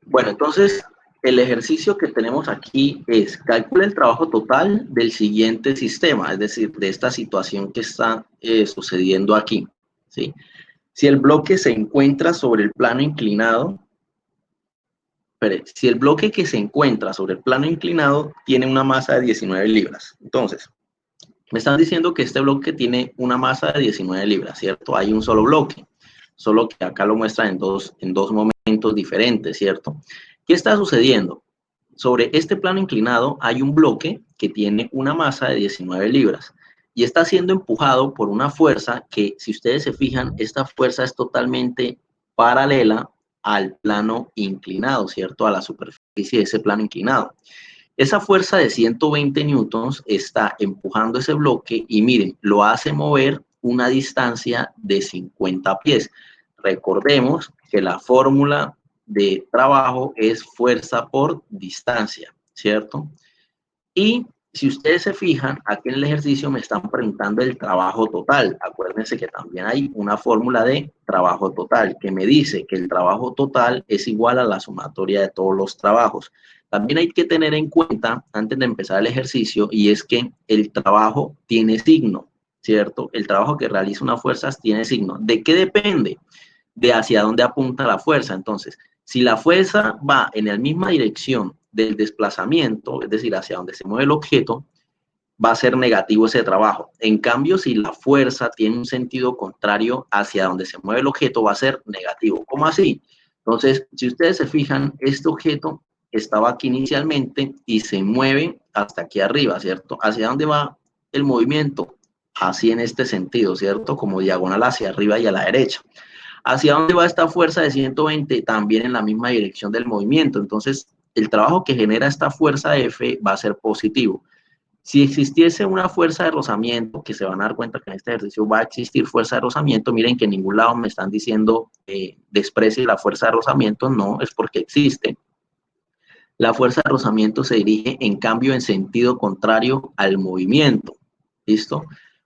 Bueno, entonces el ejercicio que tenemos aquí es calcula el trabajo total del siguiente sistema, es decir, de esta situación que está sucediendo aquí, ¿sí? Si el bloque se encuentra sobre el plano inclinado, si el bloque que se encuentra sobre el plano inclinado tiene una masa de 19 libras, entonces, me están diciendo que este bloque tiene una masa de 19 libras, ¿cierto? Hay un solo bloque, solo que acá lo muestra en dos momentos diferentes, ¿cierto? ¿Qué está sucediendo? Sobre este plano inclinado hay un bloque que tiene una masa de 19 libras y está siendo empujado por una fuerza que, si ustedes se fijan, esta fuerza es totalmente paralela al plano inclinado, ¿cierto? A la superficie de ese plano inclinado. Esa fuerza de 120 newtons está empujando ese bloque y miren, lo hace mover una distancia de 50 pies. Recordemos que la fórmula de trabajo es fuerza por distancia, ¿cierto? Y si ustedes se fijan, aquí en el ejercicio me están preguntando el trabajo total. Acuérdense que también hay una fórmula de trabajo total que me dice que el trabajo total es igual a la sumatoria de todos los trabajos. También hay que tener en cuenta, antes de empezar el ejercicio, y es que el trabajo tiene signo, ¿cierto? El trabajo que realiza una fuerza tiene signo. ¿De qué depende? De hacia dónde apunta la fuerza. Entonces, si la fuerza va en la misma dirección del desplazamiento, es decir, hacia donde se mueve el objeto, va a ser negativo ese trabajo. En cambio, si la fuerza tiene un sentido contrario hacia donde se mueve el objeto, va a ser negativo. ¿Cómo así? Entonces, si ustedes se fijan, este objeto estaba aquí inicialmente y se mueve hasta aquí arriba, ¿cierto? ¿Hacia dónde va el movimiento? Así en este sentido, ¿cierto? Como diagonal hacia arriba y a la derecha. ¿Hacia dónde va esta fuerza de 120? También en la misma dirección del movimiento. Entonces, el trabajo que genera esta fuerza F va a ser positivo. Si existiese una fuerza de rozamiento, que se van a dar cuenta que en este ejercicio va a existir fuerza de rozamiento, miren que en ningún lado me están diciendo desprecie la fuerza de rozamiento, no, es porque existe. La fuerza de rozamiento se dirige, en cambio, en sentido contrario al movimiento. ¿Listo?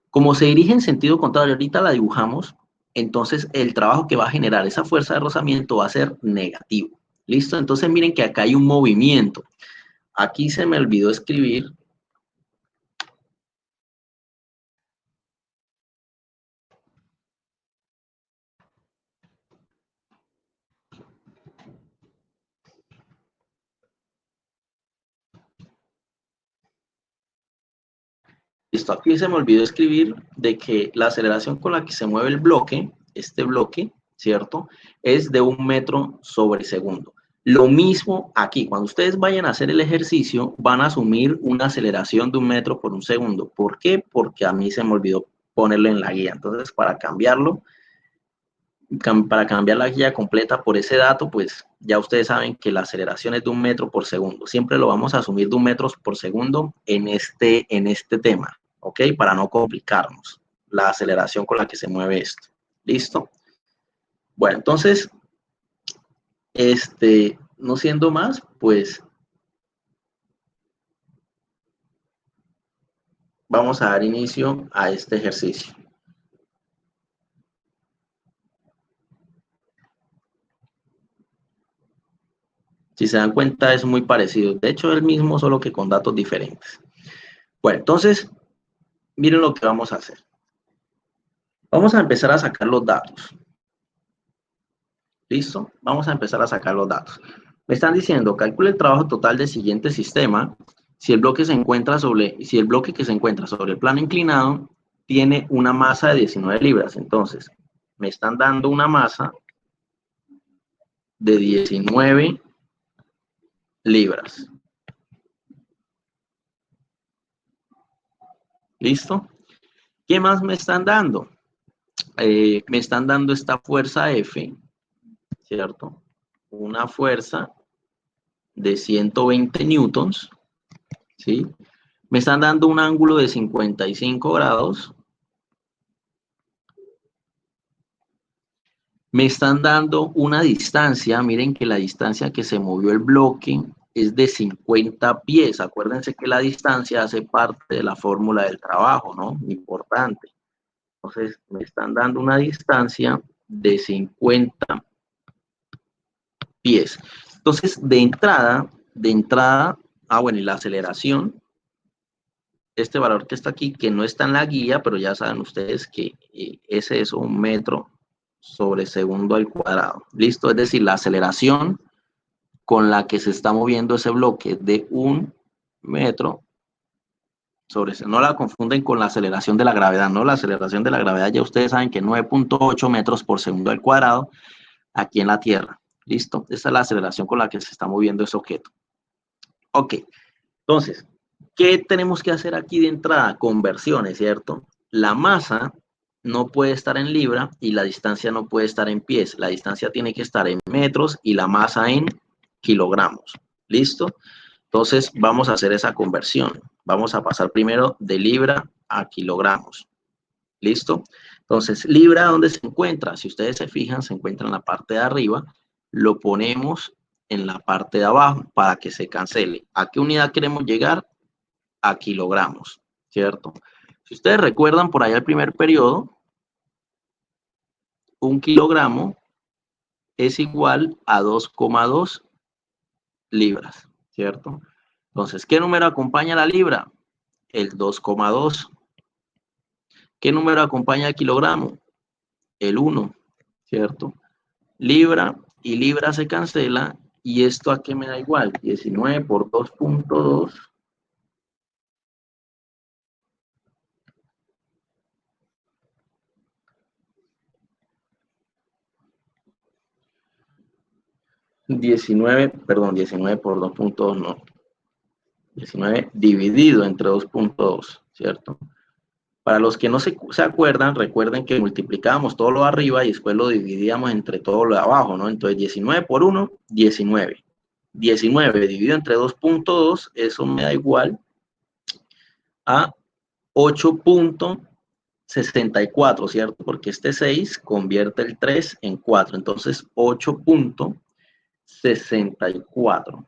Como se dirige en sentido contrario, ahorita la dibujamos, entonces el trabajo que va a generar esa fuerza de rozamiento va a ser negativo. ¿Listo? Entonces miren que acá hay un movimiento. Aquí se me olvidó escribir. Listo, aquí se me olvidó escribir de que la aceleración con la que se mueve el bloque, este bloque, ¿cierto? Es de 1 metro sobre segundo. Lo mismo aquí, cuando ustedes vayan a hacer el ejercicio, van a asumir una aceleración de 1 metro por un segundo. ¿Por qué? Porque a mí se me olvidó ponerlo en la guía. Entonces, para cambiarlo, para cambiar la guía completa por ese dato, pues ya ustedes saben que la aceleración es de 1 metro por segundo. Siempre lo vamos a asumir de 1 metro por segundo en este tema, ¿ok? Para no complicarnos la aceleración con la que se mueve esto. ¿Listo? Bueno, entonces, no siendo más, pues vamos a dar inicio a este ejercicio. Si se dan cuenta, es muy parecido. De hecho, es el mismo, solo que con datos diferentes. Bueno, entonces, miren lo que vamos a hacer. Vamos a empezar a sacar los datos. ¿Listo? Vamos a empezar a sacar los datos. Me están diciendo, calcule el trabajo total del siguiente sistema si el bloque que se encuentra sobre el plano inclinado tiene una masa de 19 libras. Entonces, me están dando una masa de 19 libras. ¿Listo? ¿Qué más me están dando? Me están dando esta fuerza F, ¿cierto? Una fuerza de 120 newtons, ¿sí? Me están dando un ángulo de 55 grados. Me están dando una distancia, miren que la distancia que se movió el bloque es de 50 pies. Acuérdense que la distancia hace parte de la fórmula del trabajo, ¿no? Importante. Entonces, me están dando una distancia de 50 pies. Entonces, de entrada, bueno, y la aceleración, este valor que está aquí, que no está en la guía, pero ya saben ustedes que ese es 1 metro sobre segundo al cuadrado. ¿Listo? Es decir, la aceleración con la que se está moviendo ese bloque de 1 metro sobre, no la confunden con la aceleración de la gravedad, ¿no? La aceleración de la gravedad ya ustedes saben que 9.8 metros por segundo al cuadrado aquí en la Tierra. ¿Listo? Esta es la aceleración con la que se está moviendo ese objeto. Ok, entonces, ¿qué tenemos que hacer aquí de entrada? Conversiones, ¿cierto? La masa no puede estar en libra y la distancia no puede estar en pies. La distancia tiene que estar en metros y la masa en kilogramos. ¿Listo? Entonces, vamos a hacer esa conversión. Vamos a pasar primero de libra a kilogramos. ¿Listo? Entonces, libra, ¿dónde se encuentra? Si ustedes se fijan, se encuentra en la parte de arriba. Lo ponemos en la parte de abajo para que se cancele. ¿A qué unidad queremos llegar? A kilogramos, ¿cierto? Si ustedes recuerdan por allá el primer periodo, 1 kilogramo es igual a 2,2 libras, ¿cierto? Entonces, ¿qué número acompaña la libra? El 2,2. ¿Qué número acompaña el kilogramo? El 1, ¿cierto? Libra y libra se cancela, y esto a qué me da igual, 19 por 2.2. Perdón, 19 por 2.2, no. 19 dividido entre 2.2, ¿cierto? Para los que no se acuerdan, recuerden que multiplicábamos todo lo de arriba y después lo dividíamos entre todo lo de abajo, ¿no? Entonces, 19 por 1, 19. 19 dividido entre 2.2, eso me da igual a 8.64, ¿cierto? Porque este 6 convierte el 3 en 4, entonces 8.64.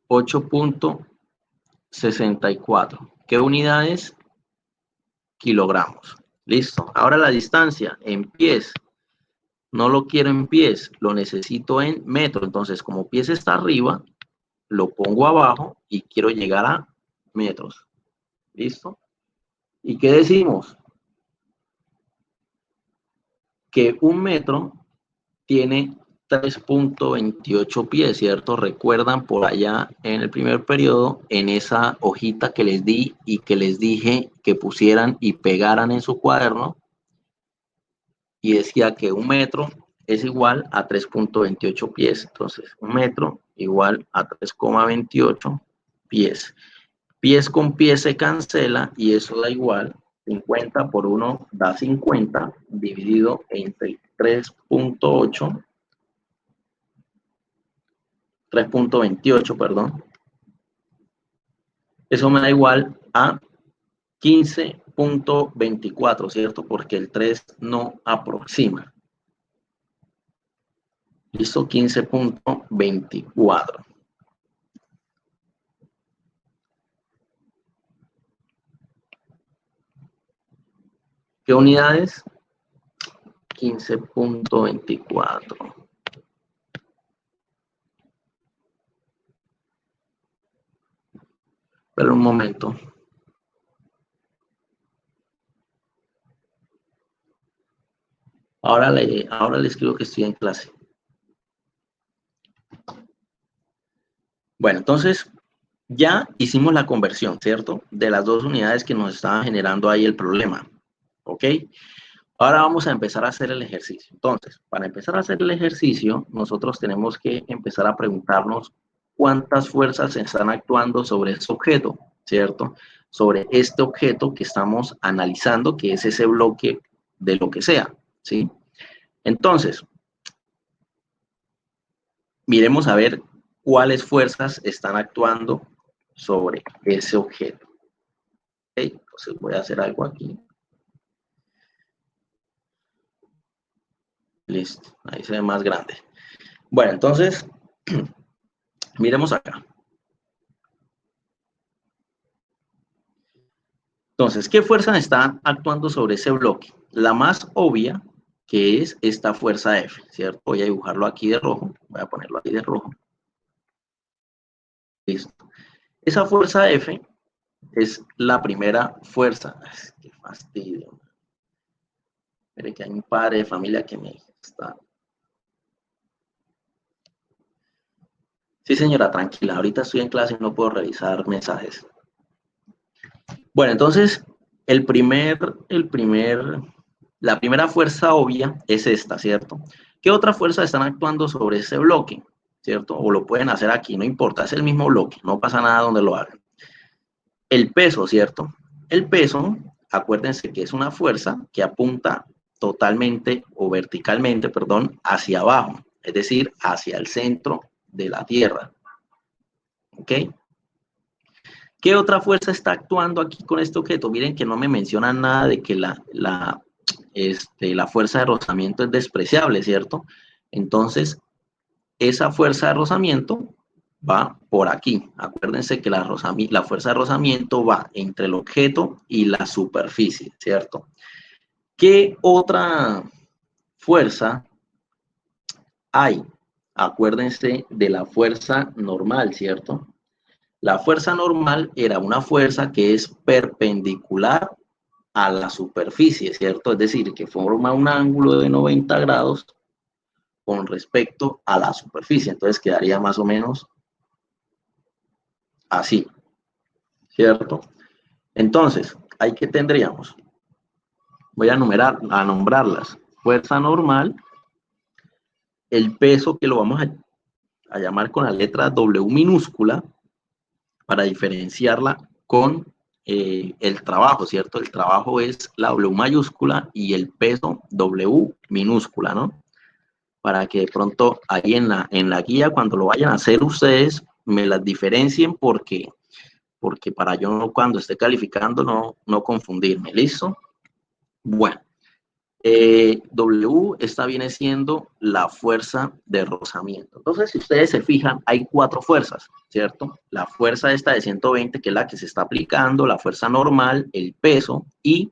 8.64. ¿Qué unidades? Kilogramos. Listo. Ahora la distancia en pies. No lo quiero en pies, lo necesito en metro. Entonces, como pies está arriba, lo pongo abajo y quiero llegar a metros. ¿Listo? ¿Y qué decimos? Que 1 metro tiene 3.28 pies, ¿cierto? Recuerdan por allá en el primer periodo, en esa hojita que les di y que les dije que pusieran y pegaran en su cuaderno, y decía que 1 metro es igual a 3.28 pies. Entonces, 1 metro igual a 3,28 pies. Pies con pies se cancela y eso da igual. 50 por 1 da 50, dividido entre 3.28, perdón. Eso me da igual a 15.24, ¿cierto? Porque el 3 no aproxima. Listo, 15.24. ¿Qué unidades? 15.24. Pero un momento. Ahora le escribo que estoy en clase. Bueno, entonces ya hicimos la conversión, ¿cierto? De las dos unidades que nos estaban generando ahí el problema. ¿Ok? Ahora vamos a empezar a hacer el ejercicio. Entonces, para empezar a hacer el ejercicio, nosotros tenemos que empezar a preguntarnos cuántas fuerzas están actuando sobre ese objeto, ¿cierto? Sobre este objeto que estamos analizando, que es ese bloque de lo que sea, ¿sí? Entonces, miremos a ver cuáles fuerzas están actuando sobre ese objeto. ¿Ok? Entonces voy a hacer algo aquí. Listo, ahí se ve más grande. Bueno, entonces, miremos acá. Entonces, ¿qué fuerza está actuando sobre ese bloque? La más obvia, que es esta fuerza F, ¿cierto? Voy a dibujarlo aquí de rojo, voy a ponerlo aquí de rojo. Listo. Esa fuerza F es la primera fuerza. Ay, qué fastidio. Mire que hay un padre de familia que me está... Sí, señora, tranquila. Ahorita estoy en clase y no puedo revisar mensajes. Bueno, entonces, la primera fuerza obvia es esta, ¿cierto? ¿Qué otras fuerzas están actuando sobre ese bloque? ¿Cierto? O lo pueden hacer aquí, no importa, es el mismo bloque, no pasa nada donde lo hagan. El peso, ¿cierto? El peso, acuérdense que es una fuerza que apunta totalmente o verticalmente, perdón, hacia abajo, es decir, hacia el centro de la Tierra. ¿Ok? ¿Qué otra fuerza está actuando aquí con este objeto? Miren que no me mencionan nada de que la fuerza de rozamiento es despreciable, ¿cierto? Entonces, esa fuerza de rozamiento va por aquí. Acuérdense que la fuerza de rozamiento va entre el objeto y la superficie, ¿cierto? ¿Qué otra fuerza hay? Acuérdense de la fuerza normal, ¿cierto? La fuerza normal era una fuerza que es perpendicular a la superficie, ¿cierto? Es decir, que forma un ángulo de 90 grados con respecto a la superficie. Entonces quedaría más o menos así, ¿cierto? Entonces, ahí que tendríamos. Voy a nombrarlas. Fuerza normal, el peso que lo vamos a llamar con la letra W minúscula para diferenciarla con el trabajo, ¿cierto? El trabajo es la W mayúscula y el peso W minúscula, ¿no? Para que de pronto ahí en la guía, cuando lo vayan a hacer ustedes, me las diferencien porque para yo cuando esté calificando no confundirme, ¿listo? Bueno, W esta viene siendo la fuerza de rozamiento. Entonces, si ustedes se fijan, hay cuatro fuerzas, ¿cierto? La fuerza esta de 120, que es la que se está aplicando, la fuerza normal, el peso y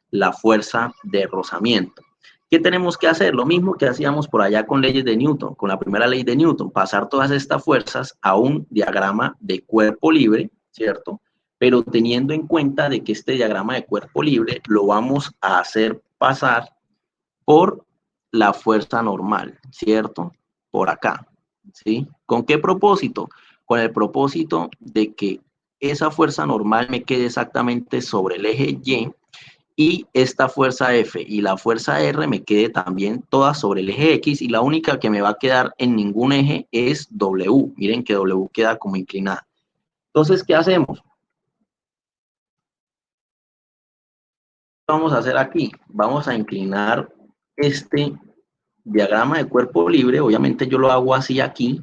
la fuerza de rozamiento. ¿Qué tenemos que hacer? Lo mismo que hacíamos por allá con leyes de Newton, con la primera ley de Newton, pasar todas estas fuerzas a un diagrama de cuerpo libre, ¿cierto? Pero teniendo en cuenta de que este diagrama de cuerpo libre lo vamos a hacer pasar por la fuerza normal, ¿cierto? Por acá, ¿sí? ¿Con qué propósito? Con el propósito de que esa fuerza normal me quede exactamente sobre el eje y esta fuerza F y la fuerza R me quede también todas sobre el eje X y la única que me va a quedar en ningún eje es W. Miren que W queda como inclinada. Entonces, ¿qué hacemos? Vamos a hacer aquí? Vamos a inclinar este diagrama de cuerpo libre. Obviamente yo lo hago así aquí,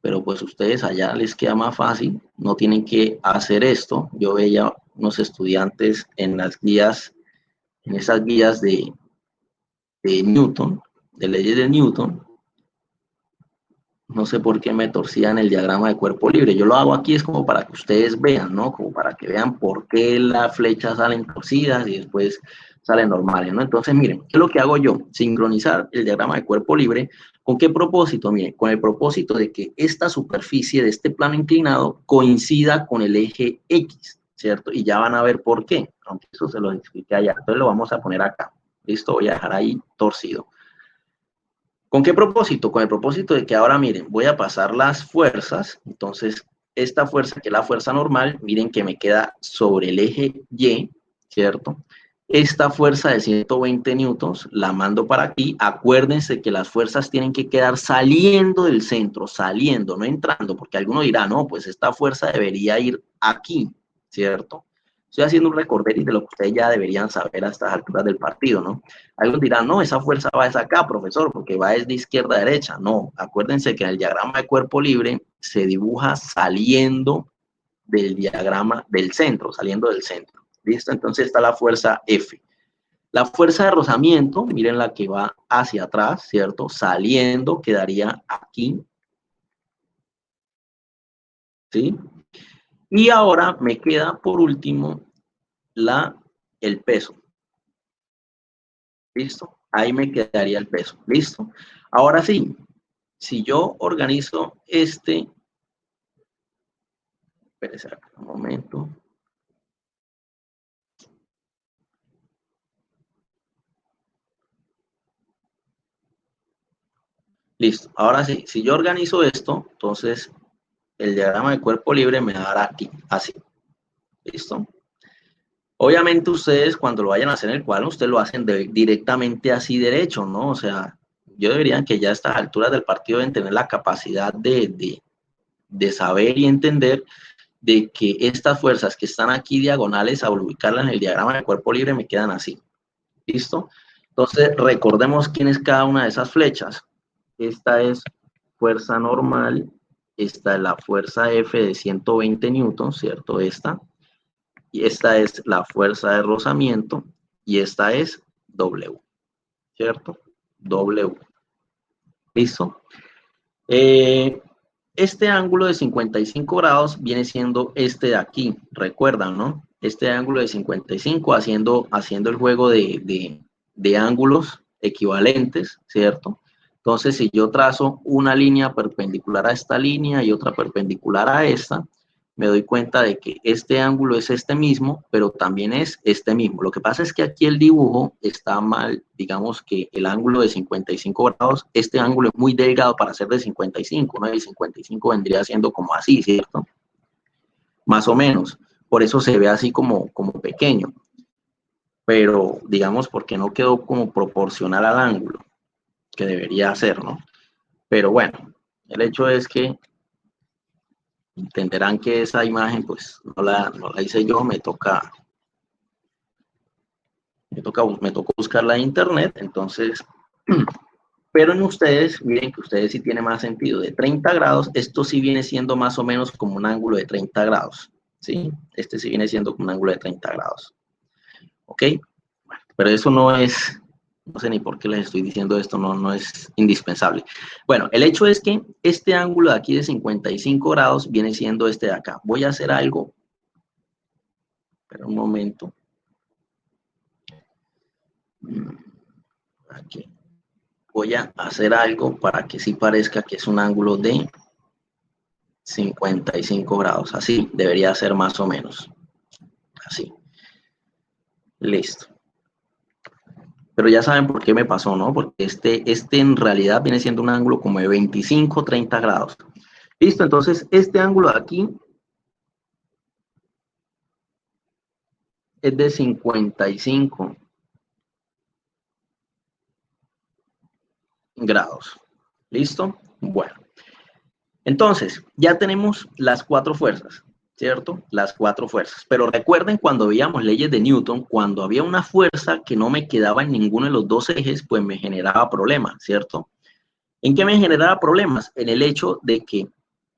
pero pues ustedes allá les queda más fácil, no tienen que hacer esto. Yo veía unos estudiantes en las guías, en esas guías de Newton, de leyes de Newton, no sé por qué me torcían el diagrama de cuerpo libre. Yo lo hago aquí es como para que ustedes vean, ¿no? Como para que vean por qué las flechas salen torcidas y después salen normales, ¿no? Entonces, miren, ¿qué es lo que hago yo? Sincronizar el diagrama de cuerpo libre. ¿Con qué propósito? Miren, con el propósito de que esta superficie de este plano inclinado coincida con el eje X, ¿cierto? Y ya van a ver por qué, aunque eso se lo expliqué allá. Entonces lo vamos a poner acá. Listo, voy a dejar ahí torcido. ¿Con qué propósito? Con el propósito de que ahora, miren, voy a pasar las fuerzas. Entonces, esta fuerza, que es la fuerza normal, miren que me queda sobre el eje Y, ¿cierto? Esta fuerza de 120 newtons la mando para aquí. Acuérdense que las fuerzas tienen que quedar saliendo del centro, saliendo, no entrando, porque alguno dirá, no, pues esta fuerza debería ir aquí, ¿cierto? Estoy haciendo un recorderis de lo que ustedes ya deberían saber a estas alturas del partido, ¿no? Algunos dirán, no, esa fuerza va desde acá, profesor, porque va desde izquierda a derecha. No, acuérdense que en el diagrama de cuerpo libre se dibuja saliendo del diagrama del centro, saliendo del centro. ¿Listo? Entonces está la fuerza F. La fuerza de rozamiento, miren la que va hacia atrás, ¿cierto? Saliendo, quedaría aquí. ¿Sí? Y ahora me queda por último el peso. ¿Listo? Ahí me quedaría el peso. ¿Listo? Ahora sí, si yo organizo espérese un momento. Listo. Ahora sí, si yo organizo esto, entonces el diagrama de cuerpo libre me dará aquí, así. ¿Listo? Obviamente ustedes cuando lo vayan a hacer en el cuadro, ustedes lo hacen directamente así derecho, ¿no? O sea, yo debería que ya a estas alturas del partido deben tener la capacidad de saber y entender de que estas fuerzas que están aquí diagonales, al ubicarlas en el diagrama de cuerpo libre, me quedan así. ¿Listo? Entonces, recordemos quién es cada una de esas flechas. Esta es fuerza normal, esta es la fuerza F de 120 newtons, ¿cierto? Y esta es la fuerza de rozamiento, y esta es W, ¿cierto? W. ¿Listo? Este ángulo de 55 grados viene siendo este de aquí, recuerdan, ¿no? Este ángulo de 55 haciendo el juego de ángulos equivalentes, ¿cierto? Entonces, si yo trazo una línea perpendicular a esta línea y otra perpendicular a esta, me doy cuenta de que este ángulo es este mismo, pero también es este mismo. Lo que pasa es que aquí el dibujo está mal, digamos que el ángulo de 55 grados, este ángulo es muy delgado para ser de 55, ¿no? El 55 vendría siendo como así, ¿cierto? Más o menos. Por eso se ve así como pequeño. Pero, digamos, porque no quedó como proporcional al ángulo que debería ser, ¿no? Pero bueno, el hecho es que entenderán que esa imagen, pues, no la hice yo, me tocó buscarla en internet, entonces, pero en ustedes, miren que ustedes sí tienen más sentido, de 30 grados, esto sí viene siendo más o menos como un ángulo de 30 grados, ¿sí? Este sí viene siendo como un ángulo de 30 grados, ¿ok? Bueno, pero eso no sé ni por qué les estoy diciendo esto, no es indispensable. Bueno, el hecho es que este ángulo de aquí de 55 grados viene siendo este de acá. Voy a hacer algo, espera un momento. Aquí. Voy a hacer algo para que sí parezca que es un ángulo de 55 grados. Así debería ser más o menos. Así. Listo. Pero ya saben por qué me pasó, ¿no? Porque este en realidad viene siendo un ángulo como de 25, 30 grados. Listo, entonces este ángulo de aquí es de 55 grados. ¿Listo? Bueno. Entonces, ya tenemos las cuatro fuerzas, ¿cierto? Las cuatro fuerzas. Pero recuerden cuando veíamos leyes de Newton, cuando había una fuerza que no me quedaba en ninguno de los dos ejes, pues me generaba problemas, ¿cierto? ¿En qué me generaba problemas? En el hecho de que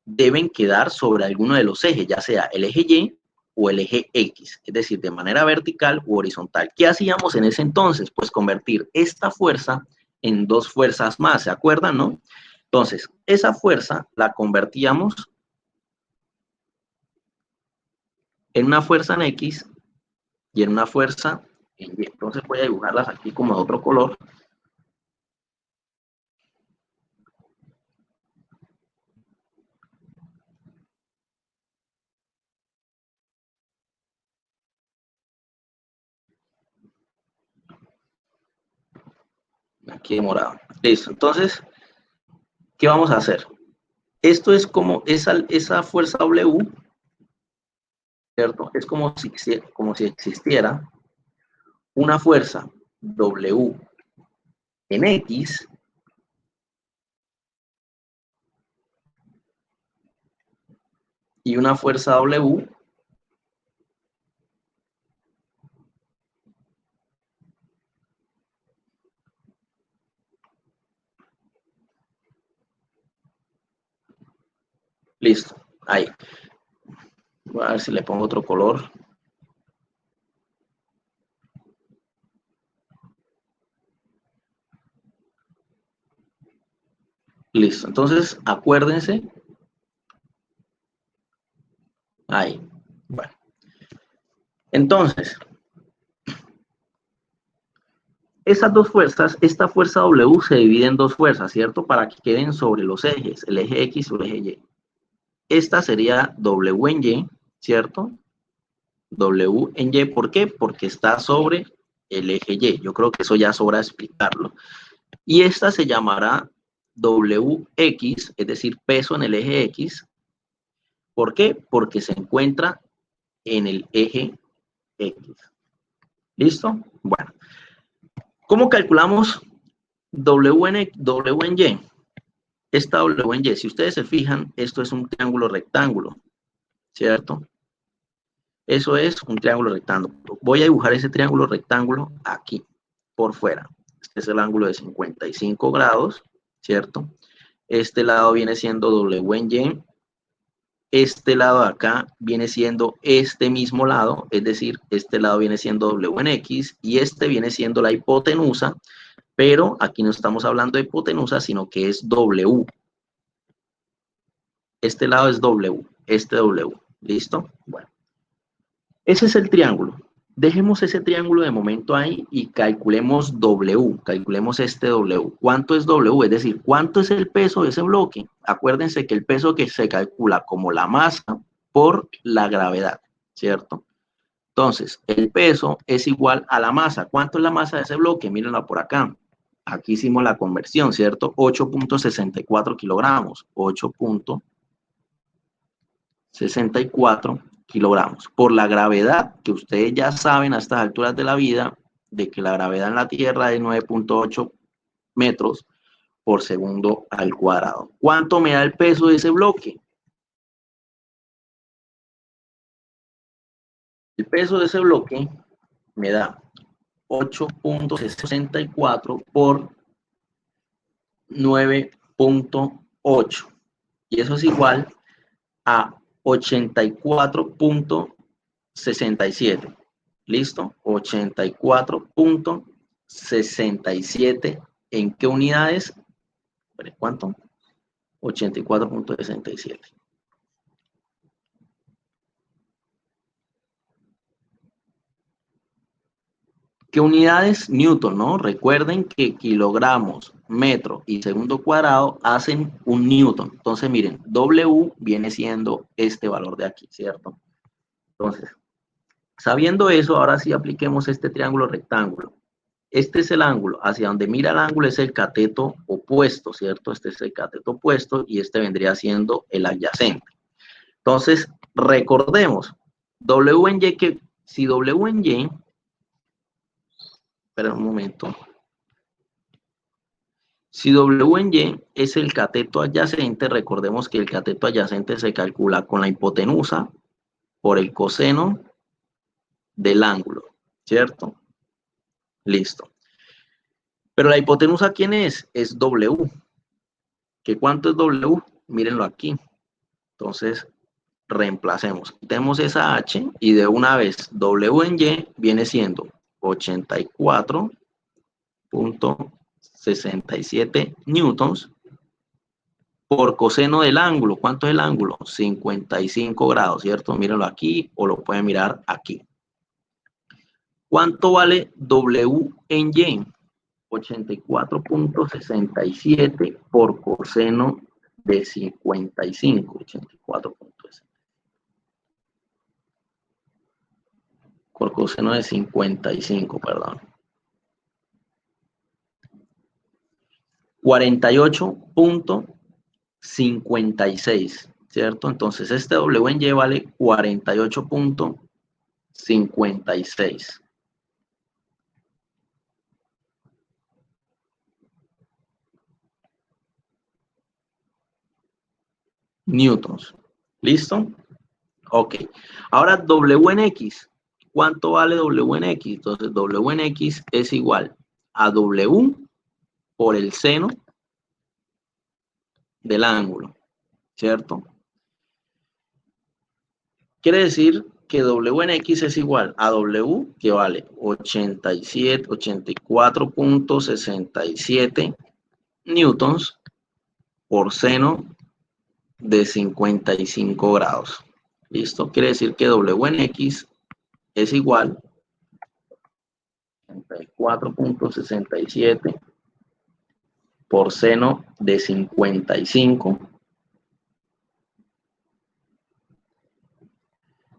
deben quedar sobre alguno de los ejes, ya sea el eje Y o el eje X, es decir, de manera vertical u horizontal. ¿Qué hacíamos en ese entonces? Pues convertir esta fuerza en dos fuerzas más, ¿se acuerdan, no? Entonces, esa fuerza la convertíamos en una fuerza en X y en una fuerza en Y. Entonces voy a dibujarlas aquí como de otro color. Aquí de morado. Listo. Entonces, ¿qué vamos a hacer? Esto es como esa fuerza W, ¿cierto? Es como si existiera una fuerza W en X y una fuerza W listo, ahí. Voy a ver si le pongo otro color. Listo, entonces acuérdense. Ahí. Bueno. Entonces, Esas dos fuerzas, esta fuerza W se divide en dos fuerzas, ¿cierto? Para que queden sobre los ejes, el eje X o el eje Y. Esta sería W en Y, ¿cierto? W en Y, ¿por qué? Porque está sobre el eje Y. Yo creo que eso ya sobra explicarlo. Y esta se llamará WX, es decir, peso en el eje X. ¿Por qué? Porque se encuentra en el eje X. ¿Listo? Bueno. ¿Cómo calculamos W en Y? Esta W en Y, si ustedes se fijan, esto es un triángulo rectángulo, ¿cierto? Eso es un triángulo rectángulo. Voy a dibujar ese triángulo rectángulo aquí, por fuera. Este es el ángulo de 55 grados, ¿cierto? Este lado viene siendo W en Y. Este lado de acá viene siendo este mismo lado, es decir, este lado viene siendo W en X y este viene siendo la hipotenusa, pero aquí no estamos hablando de hipotenusa, sino que es W. Este lado es W, este W. ¿Listo? Bueno, ese es el triángulo. Dejemos ese triángulo de momento ahí y calculemos W, calculemos este W. ¿Cuánto es W? Es decir, ¿cuánto es el peso de ese bloque? Acuérdense que el peso que se calcula como la masa por la gravedad, ¿cierto? Entonces, el peso es igual a la masa. ¿Cuánto es la masa de ese bloque? Mírenla por acá. Aquí hicimos la conversión, ¿cierto? 8.64 kilogramos. 8.64 kilogramos. Por la gravedad, que ustedes ya saben a estas alturas de la vida, de que la gravedad en la Tierra es 9.8 metros por segundo al cuadrado. ¿Cuánto me da el peso de ese bloque? El peso de ese bloque me da 8.64 por 9.8. Y eso es igual a 84.67. ¿Listo? 84.67. ¿En qué unidades? ¿Cuánto? 84.67. ¿Qué unidades? Newton, ¿no? Recuerden que kilogramos, metro y segundo cuadrado hacen un newton. Entonces, miren, W viene siendo este valor de aquí, ¿cierto? Entonces, sabiendo eso, ahora sí apliquemos este triángulo rectángulo. Este es el ángulo, hacia donde mira el ángulo es el cateto opuesto, ¿cierto? Este es el cateto opuesto y este vendría siendo el adyacente. Entonces, recordemos, W en Y, que si W en Y, espera un momento, si W en Y es el cateto adyacente, recordemos que el cateto adyacente se calcula con la hipotenusa por el coseno del ángulo, ¿cierto? Listo. Pero la hipotenusa, ¿quién es? Es W. ¿Qué cuánto es W? Mírenlo aquí. Entonces, reemplacemos. Quitemos esa H y de una vez W en Y viene siendo 84.67 newtons por coseno del ángulo. ¿Cuánto es el ángulo? 55 grados, ¿cierto? Mírenlo aquí o lo pueden mirar aquí. ¿Cuánto vale W en Y? 84.67 por coseno de 55. 84.67. Por coseno de 55, perdón. 48.56, ¿cierto? Entonces este W en Y vale 48.56. Newtons. ¿Listo? Ok. Ahora W en X. ¿Cuánto vale W en X? Entonces W en X es igual a W por el seno del ángulo, ¿cierto? Quiere decir que W en X es igual a W, que vale 84.67 newtons por seno de 55 grados. ¿Listo? Quiere decir que W en X es igual 64.67 por seno de 55.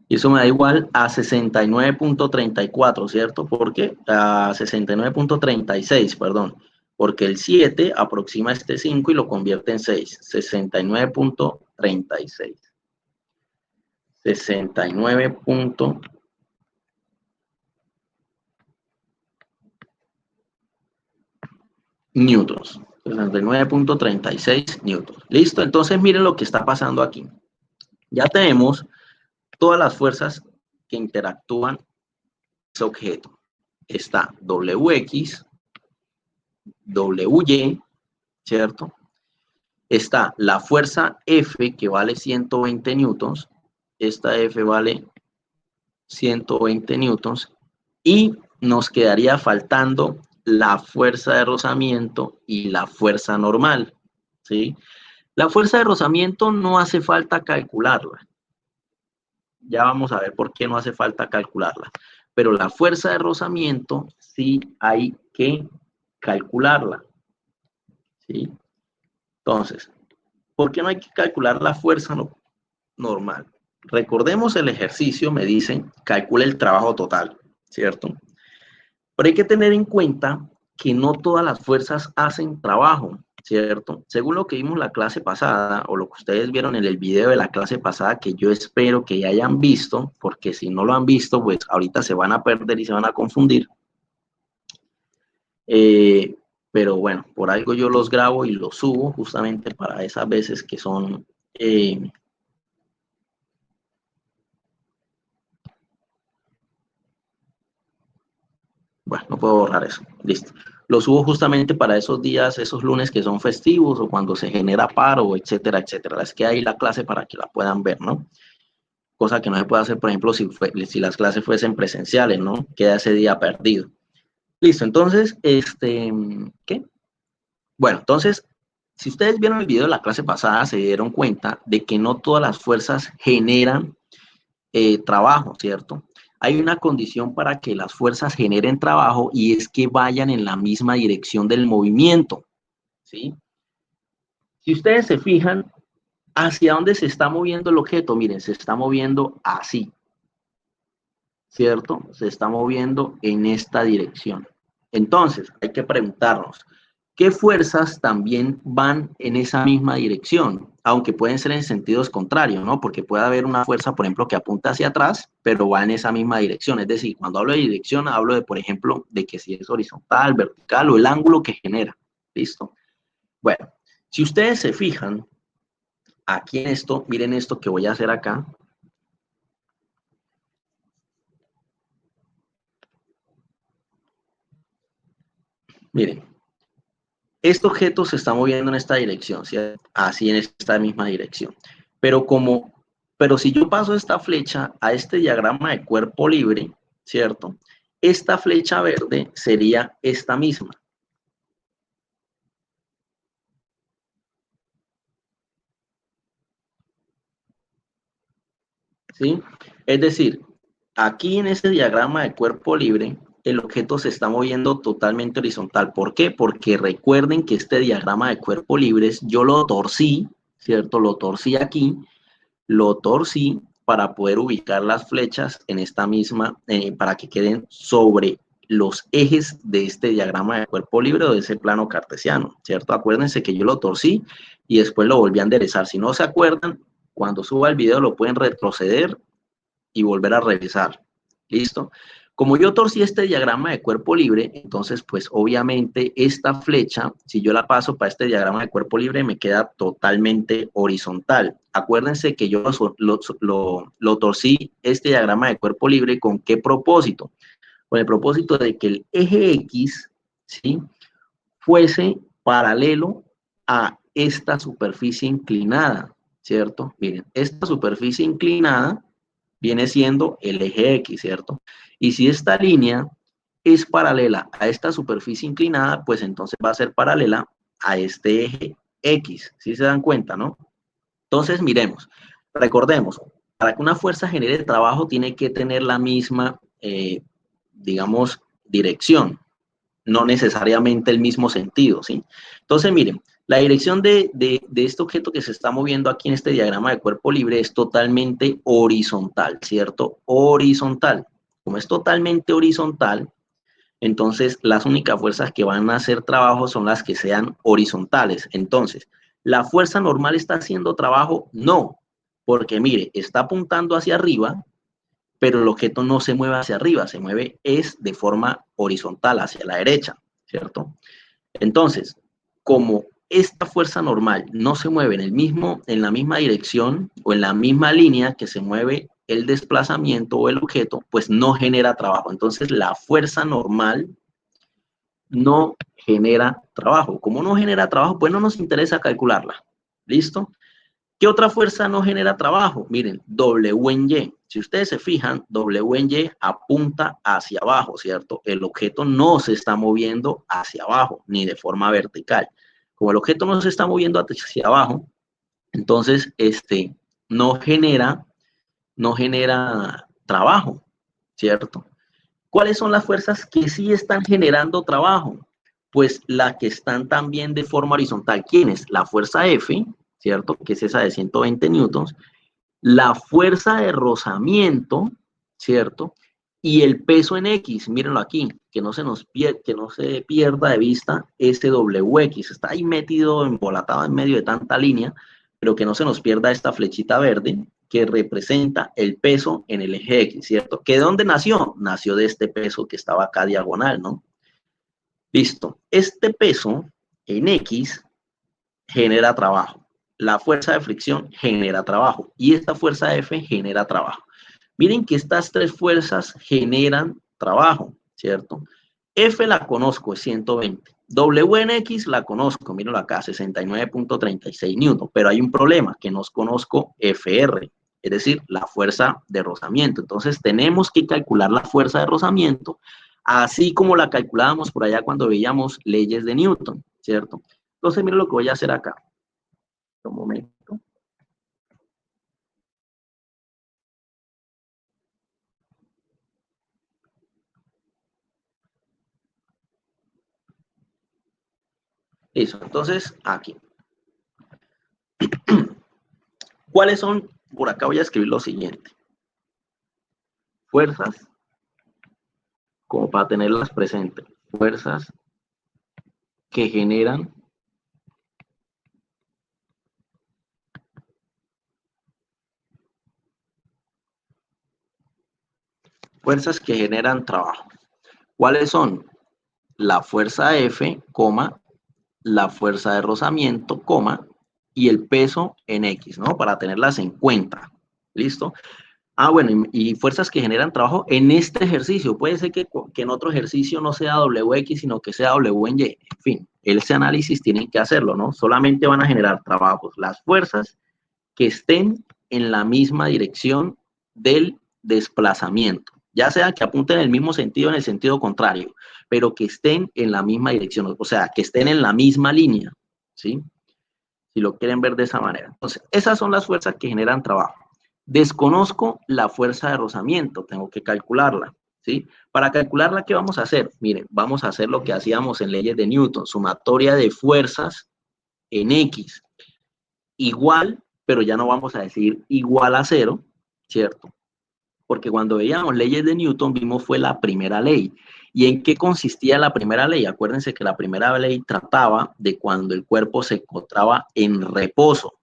Y eso me da igual a 69.34, ¿cierto? ¿Por qué? A 69.36, perdón. Porque el 7 aproxima este 5 y lo convierte en 6. 69.36. 69. Newtons. 69.36 newtons. Listo, entonces miren lo que está pasando aquí. Ya tenemos todas las fuerzas que interactúan con ese objeto. Está WX, WY, ¿cierto? Está la fuerza F, que vale 120 newtons. Esta F vale 120 newtons. Y nos quedaría faltando la fuerza de rozamiento y la fuerza normal, ¿sí? La fuerza de rozamiento no hace falta calcularla. Ya vamos a ver por qué no hace falta calcularla. Pero la fuerza de rozamiento sí hay que calcularla, ¿sí? Entonces, ¿por qué no hay que calcular la fuerza normal? Recordemos el ejercicio, me dicen, calcula el trabajo total, ¿cierto? Pero hay que tener en cuenta que no todas las fuerzas hacen trabajo, ¿cierto? Según lo que vimos la clase pasada, o lo que ustedes vieron en el video de la clase pasada, que yo espero que ya hayan visto, porque si no lo han visto, pues ahorita se van a perder y se van a confundir. Pero bueno, por algo yo los grabo y los subo justamente para esas veces que son... bueno, no puedo borrar eso. Listo. Lo subo justamente para esos días, esos lunes que son festivos o cuando se genera paro, etcétera, etcétera. Es que hay la clase para que la puedan ver, ¿no? Cosa que no se puede hacer, por ejemplo, si las clases fuesen presenciales, ¿no? Queda ese día perdido. Listo, entonces, ¿qué? Bueno, entonces, si ustedes vieron el video de la clase pasada, se dieron cuenta de que no todas las fuerzas generan trabajo, ¿cierto? Hay una condición para que las fuerzas generen trabajo y es que vayan en la misma dirección del movimiento, ¿sí? Si ustedes se fijan, ¿hacia dónde se está moviendo el objeto? Miren, se está moviendo así, ¿cierto? Se está moviendo en esta dirección. Entonces, hay que preguntarnos, ¿qué fuerzas también van en esa misma dirección? Aunque pueden ser en sentidos contrarios, ¿no? Porque puede haber una fuerza, por ejemplo, que apunta hacia atrás, pero va en esa misma dirección. Es decir, cuando hablo de dirección, hablo de, por ejemplo, de que si es horizontal, vertical o el ángulo que genera. ¿Listo? Bueno, si ustedes se fijan, aquí en esto, miren esto que voy a hacer acá. Miren, este objeto se está moviendo en esta dirección, ¿sí? Así en esta misma dirección. Pero si yo paso esta flecha a este diagrama de cuerpo libre, ¿cierto? Esta flecha verde sería esta misma. ¿Sí? Es decir, aquí en este diagrama de cuerpo libre, el objeto se está moviendo totalmente horizontal. ¿Por qué? Porque recuerden que este diagrama de cuerpo libre yo lo torcí, ¿cierto? Lo torcí aquí, lo torcí para poder ubicar las flechas en esta misma, para que queden sobre los ejes de este diagrama de cuerpo libre o de ese plano cartesiano, ¿cierto? Acuérdense que yo lo torcí y después lo volví a enderezar. Si no se acuerdan, cuando suba el video lo pueden retroceder y volver a revisar. ¿Listo? Como yo torcí este diagrama de cuerpo libre, entonces, pues obviamente esta flecha, si yo la paso para este diagrama de cuerpo libre, me queda totalmente horizontal. Acuérdense que yo lo torcí este diagrama de cuerpo libre, ¿con qué propósito? Con el propósito de que el eje X, ¿sí?, fuese paralelo a esta superficie inclinada, ¿cierto? Miren, esta superficie inclinada viene siendo el eje X, ¿cierto? Y si esta línea es paralela a esta superficie inclinada, pues entonces va a ser paralela a este eje X, ¿sí se dan cuenta, no? Entonces, miremos, recordemos, para que una fuerza genere trabajo tiene que tener la misma, digamos, dirección, no necesariamente el mismo sentido, ¿sí? Entonces, miren, la dirección de este objeto que se está moviendo aquí en este diagrama de cuerpo libre es totalmente horizontal, ¿cierto? Horizontal. Como es totalmente horizontal, entonces las únicas fuerzas que van a hacer trabajo son las que sean horizontales. Entonces, ¿la fuerza normal está haciendo trabajo? No, porque mire, está apuntando hacia arriba, pero el objeto no se mueve hacia arriba, se mueve es de forma horizontal, hacia la derecha, ¿cierto? Entonces, como esta fuerza normal no se mueve en la misma dirección o en la misma línea que se mueve el desplazamiento o el objeto, pues no genera trabajo. Entonces, la fuerza normal no genera trabajo. Como no genera trabajo, pues no nos interesa calcularla. ¿Listo? ¿Qué otra fuerza no genera trabajo? Miren, W en Y. Si ustedes se fijan, W en Y apunta hacia abajo, ¿cierto? El objeto no se está moviendo hacia abajo, ni de forma vertical. Como el objeto no se está moviendo hacia abajo, entonces no genera trabajo, ¿cierto? ¿Cuáles son las fuerzas que sí están generando trabajo? Pues las que están también de forma horizontal. ¿Quiénes? La fuerza F, ¿cierto? Que es esa de 120 newtons. La fuerza de rozamiento, ¿cierto? Y el peso en X, mírenlo aquí, que no se pierda de vista ese WX. Está ahí metido, embolatado en medio de tanta línea, pero que no se nos pierda esta flechita verde que representa el peso en el eje X, ¿cierto? ¿Que de dónde nació? Nació de este peso que estaba acá diagonal, ¿no? Listo. Este peso en X genera trabajo. La fuerza de fricción genera trabajo y esta fuerza F genera trabajo. Miren que estas tres fuerzas generan trabajo, ¿cierto? F la conozco, es 120. W en X la conozco, mírenlo acá, 69.36 newton, pero hay un problema, que no conozco FR, es decir, la fuerza de rozamiento. Entonces tenemos que calcular la fuerza de rozamiento, así como la calculábamos por allá cuando veíamos leyes de Newton, ¿cierto? Entonces miren lo que voy a hacer acá. Un momento. Listo, entonces aquí. ¿Cuáles son? Por acá voy a escribir lo siguiente. Fuerzas, como para tenerlas presentes. Fuerzas que generan trabajo. ¿Cuáles son? La fuerza F, la fuerza de rozamiento, y el peso en X, ¿no? Para tenerlas en cuenta. ¿Listo? Ah, bueno, y fuerzas que generan trabajo en este ejercicio. Puede ser que en otro ejercicio no sea WX, sino que sea W en Y. En fin, ese análisis tienen que hacerlo, ¿no? Solamente van a generar trabajos las fuerzas que estén en la misma dirección del desplazamiento. Ya sea que apunten en el mismo sentido, en el sentido contrario, pero que estén en la misma dirección, o sea, que estén en la misma línea, ¿sí? Si lo quieren ver de esa manera. Entonces, esas son las fuerzas que generan trabajo. Desconozco la fuerza de rozamiento, tengo que calcularla, ¿sí? Para calcularla, ¿qué vamos a hacer? Miren, vamos a hacer lo que hacíamos en leyes de Newton, sumatoria de fuerzas en X, igual, pero ya no vamos a decir igual a cero, ¿cierto? Porque cuando veíamos leyes de Newton, vimos fue la primera ley. ¿Y en qué consistía la primera ley? Acuérdense que la primera ley trataba de cuando el cuerpo se encontraba en reposo.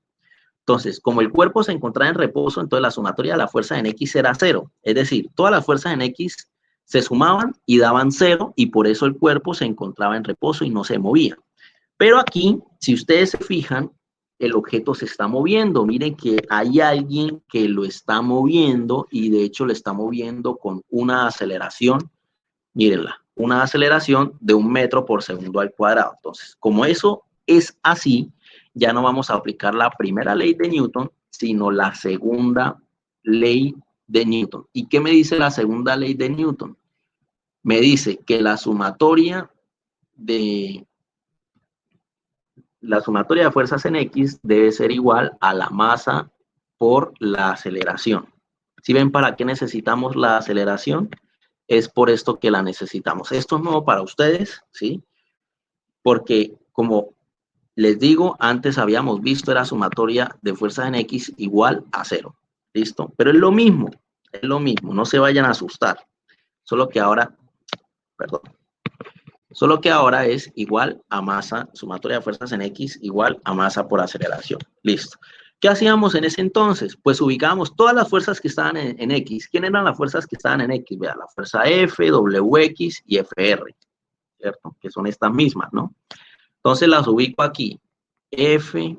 Entonces, como el cuerpo se encontraba en reposo, entonces la sumatoria de la fuerza en X era cero. Es decir, todas las fuerzas en X se sumaban y daban cero, y por eso el cuerpo se encontraba en reposo y no se movía. Pero aquí, si ustedes se fijan, el objeto se está moviendo. Miren que hay alguien que lo está moviendo y de hecho lo está moviendo con una aceleración, mírenla, una aceleración de 1 metro por segundo al cuadrado. Entonces, como eso es así, ya no vamos a aplicar la primera ley de Newton, sino la segunda ley de Newton. ¿Y qué me dice la segunda ley de Newton? Me dice que de la sumatoria de fuerzas en X debe ser igual a la masa por la aceleración. ¿Sí ven para qué necesitamos la aceleración? es por esto que la necesitamos. Esto es nuevo para ustedes, ¿sí? Porque como les digo, antes habíamos visto era sumatoria de fuerzas en X igual a 0. ¿Listo? Pero es lo mismo, no se vayan a asustar. Solo que ahora, perdón, solo que ahora es igual a masa, sumatoria de fuerzas en X igual a masa por aceleración. Listo. ¿Qué hacíamos en ese entonces? Pues ubicábamos todas las fuerzas que estaban en X. ¿Quién eran las fuerzas que estaban en X? Vea, la fuerza F, WX y FR, ¿cierto? Que son estas mismas, ¿no? Entonces las ubico aquí. F,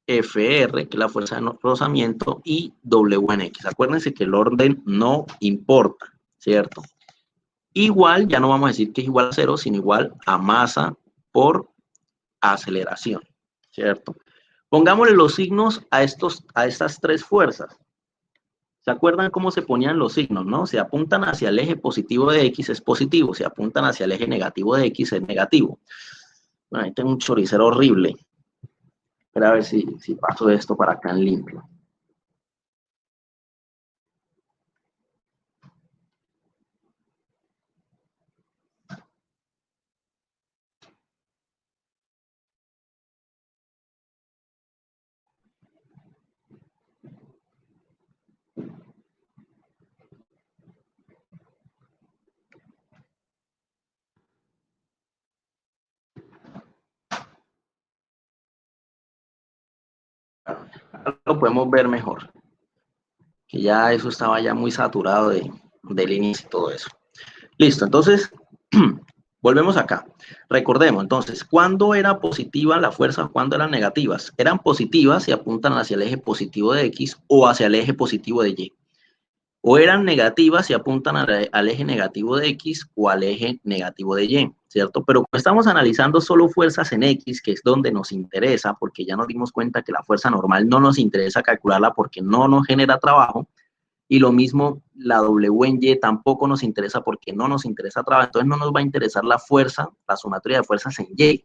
FR, que es la fuerza de rozamiento, y W en X. Acuérdense que el orden no importa, ¿cierto? Igual, ya no vamos a decir que es igual a 0, sino igual a masa por aceleración, ¿cierto? Pongámosle los signos a estas tres fuerzas. ¿Se acuerdan cómo se ponían los signos, no? Si apuntan hacia el eje positivo de X es positivo, si apuntan hacia el eje negativo de X es negativo. Bueno, ahí tengo un choricero horrible. Pero a ver si paso esto para acá en limpio. Ahora lo podemos ver mejor, que ya eso estaba ya muy saturado del inicio y todo eso. Listo, entonces, volvemos acá. Recordemos, entonces, ¿cuándo era positiva la fuerza? ¿Cuándo eran negativas? Eran positivas si apuntan hacia el eje positivo de X o hacia el eje positivo de Y. O eran negativas si apuntan al eje negativo de X o al eje negativo de Y, ¿cierto? Pero como estamos analizando solo fuerzas en X, que es donde nos interesa, porque ya nos dimos cuenta que la fuerza normal no nos interesa calcularla porque no nos genera trabajo, y lo mismo la W en Y tampoco nos interesa porque no nos interesa trabajo, entonces no nos va a interesar la fuerza, la sumatoria de fuerzas en Y,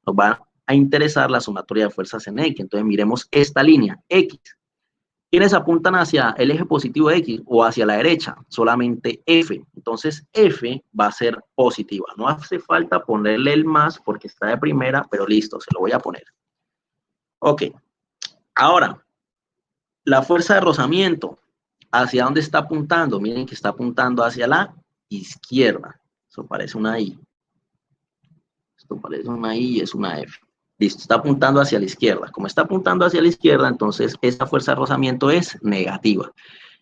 nos va a interesar la sumatoria de fuerzas en X, entonces miremos esta línea, X. ¿Quiénes apuntan hacia el eje positivo de X o hacia la derecha? Solamente F. Entonces F va a ser positiva. No hace falta ponerle el más porque está de primera, pero listo, se lo voy a poner. Ok. Ahora, la fuerza de rozamiento. ¿Hacia dónde está apuntando? Miren que está apuntando hacia la izquierda. Eso parece una I. Esto parece una I y es una F. Listo, está apuntando hacia la izquierda. Como está apuntando hacia la izquierda, entonces esta fuerza de rozamiento es negativa.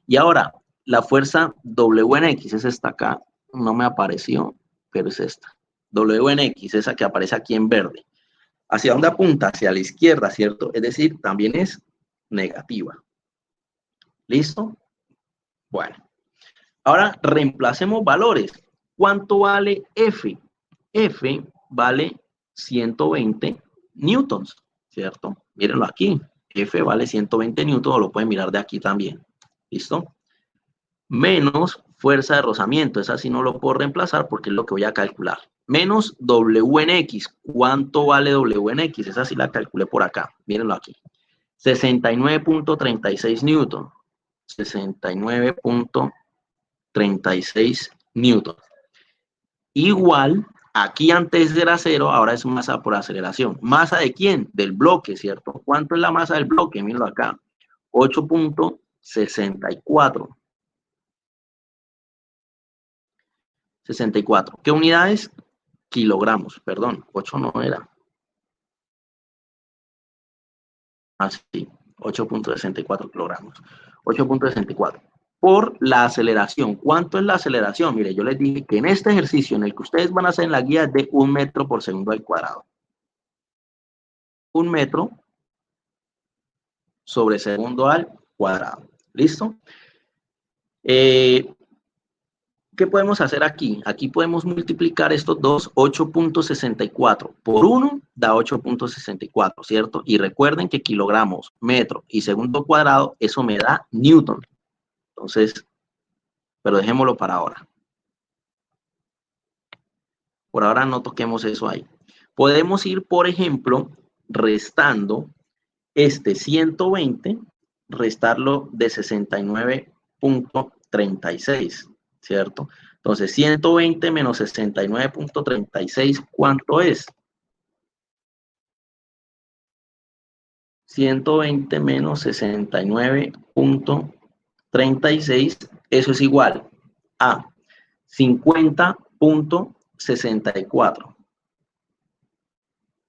Y ahora, la fuerza W en X es esta acá. No me apareció, pero es esta. W en X, esa que aparece aquí en verde. ¿Hacia dónde apunta? Hacia la izquierda, ¿cierto? Es decir, también es negativa. ¿Listo? Bueno. Ahora reemplacemos valores. ¿Cuánto vale F? F vale 120 newtons, ¿cierto? Mírenlo aquí. F vale 120 newtons, o lo pueden mirar de aquí también. ¿Listo? Menos fuerza de rozamiento. Esa sí no lo puedo reemplazar porque es lo que voy a calcular. Menos W en X. ¿Cuánto vale W en X? Esa sí la calculé por acá. Mírenlo aquí. 69.36 newton. 69.36 newton. Igual, aquí antes era 0, ahora es masa por aceleración. ¿Masa de quién? Del bloque, ¿cierto? ¿Cuánto es la masa del bloque? Mírenlo acá. 8.64. 64. ¿Qué unidades? Kilogramos, perdón. 8 no era. Así, 8.64 kilogramos. 8.64. Por la aceleración. ¿Cuánto es la aceleración? Mire, yo les dije que en este ejercicio en el que ustedes van a hacer en la guía es de 1 metro por segundo al cuadrado. 1 metro sobre segundo al cuadrado. ¿Listo? ¿Qué podemos hacer aquí? Aquí podemos multiplicar estos dos, 8.64 por 1 da 8.64, ¿cierto? Y recuerden que kilogramos, metro y segundo cuadrado, eso me da newton. Entonces, pero dejémoslo para ahora. Por ahora no toquemos eso ahí. Podemos ir, por ejemplo, restando este 120, restarlo de 69.36. ¿cierto? Entonces, 120 menos 69.36, ¿cuánto es? 120 menos 69.36, eso es igual a 50.64.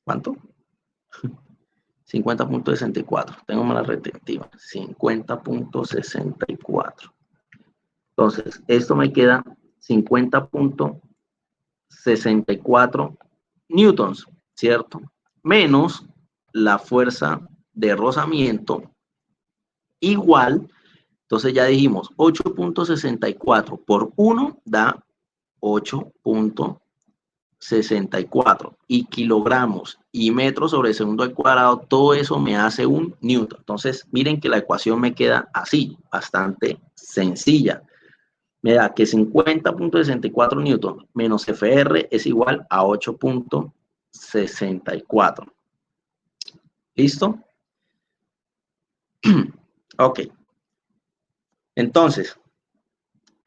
¿Cuánto? 50.64. Tengo mala retentiva. 50.64. Entonces, esto me queda 50.64 newtons, ¿cierto? Menos la fuerza de rozamiento igual. Entonces ya dijimos 8.64 por 1 da 8.64 y kilogramos y metros sobre segundo al cuadrado, todo eso me hace un newton. Entonces miren que la ecuación me queda así, bastante sencilla. Me da que 50.64 newton menos FR es igual a 8.64. ¿Listo? Ok. Entonces,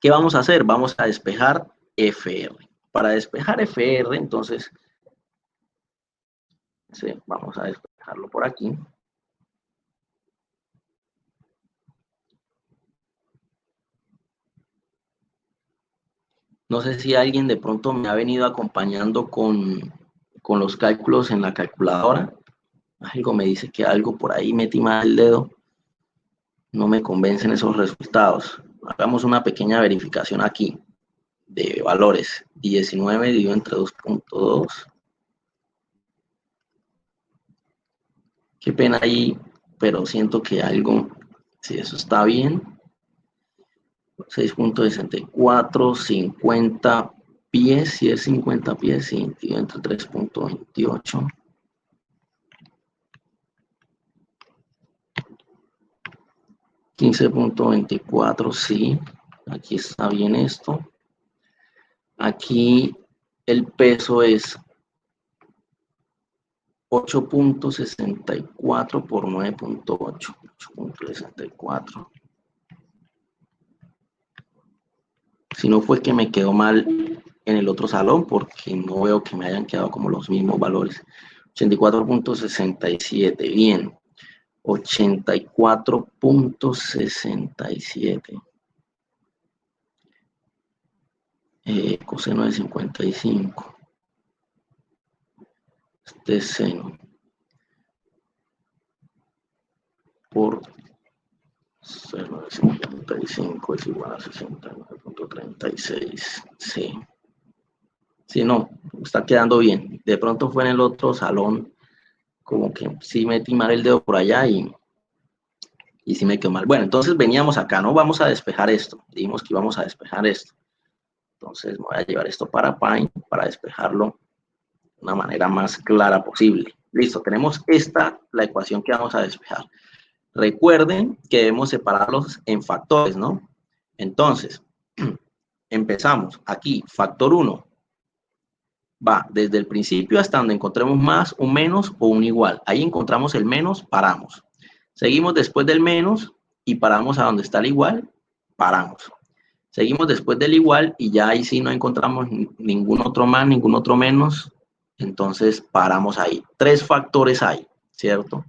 ¿qué vamos a hacer? Vamos a despejar FR. Para despejar FR, entonces, sí, vamos a despejarlo por aquí. No sé si alguien de pronto me ha venido acompañando con los cálculos en la calculadora. Algo me dice que algo por ahí metí mal el dedo. No me convencen esos resultados. Hagamos una pequeña verificación aquí de valores. 19 dividido entre 2.2. Qué pena ahí, pero siento que algo, si eso está bien. 6.64, 50 pies, si es 50 pies, sí, dividido entre 3.28. 15.24, sí, aquí está bien esto. Aquí el peso es 8.64 por 9.8, 8.64. Si no fue que me quedó mal en el otro salón, porque no veo que me hayan quedado como los mismos valores. 84.67, bien. 84.67. Coseno de 55. Este seno por seno de 55 es igual a 69.36. Sí. Sí, no, está quedando bien. De pronto fue en el otro salón, como que sí metí mal el dedo por allá y sí me quedó mal. Bueno, entonces veníamos acá, ¿no? Vamos a despejar esto. Dijimos que íbamos a despejar esto. Entonces voy a llevar esto para Paint para despejarlo de una manera más clara posible. Listo, tenemos esta, la ecuación que vamos a despejar. Recuerden que debemos separarlos en factores, ¿no? Entonces, empezamos aquí, factor 1. Va desde el principio hasta donde encontremos más, un menos o un igual. Ahí encontramos el menos, paramos. Seguimos después del menos y paramos a donde está el igual, paramos. Seguimos después del igual y ya ahí sí no encontramos ningún otro más, ningún otro menos. Entonces paramos ahí. 3 factores hay, ¿cierto?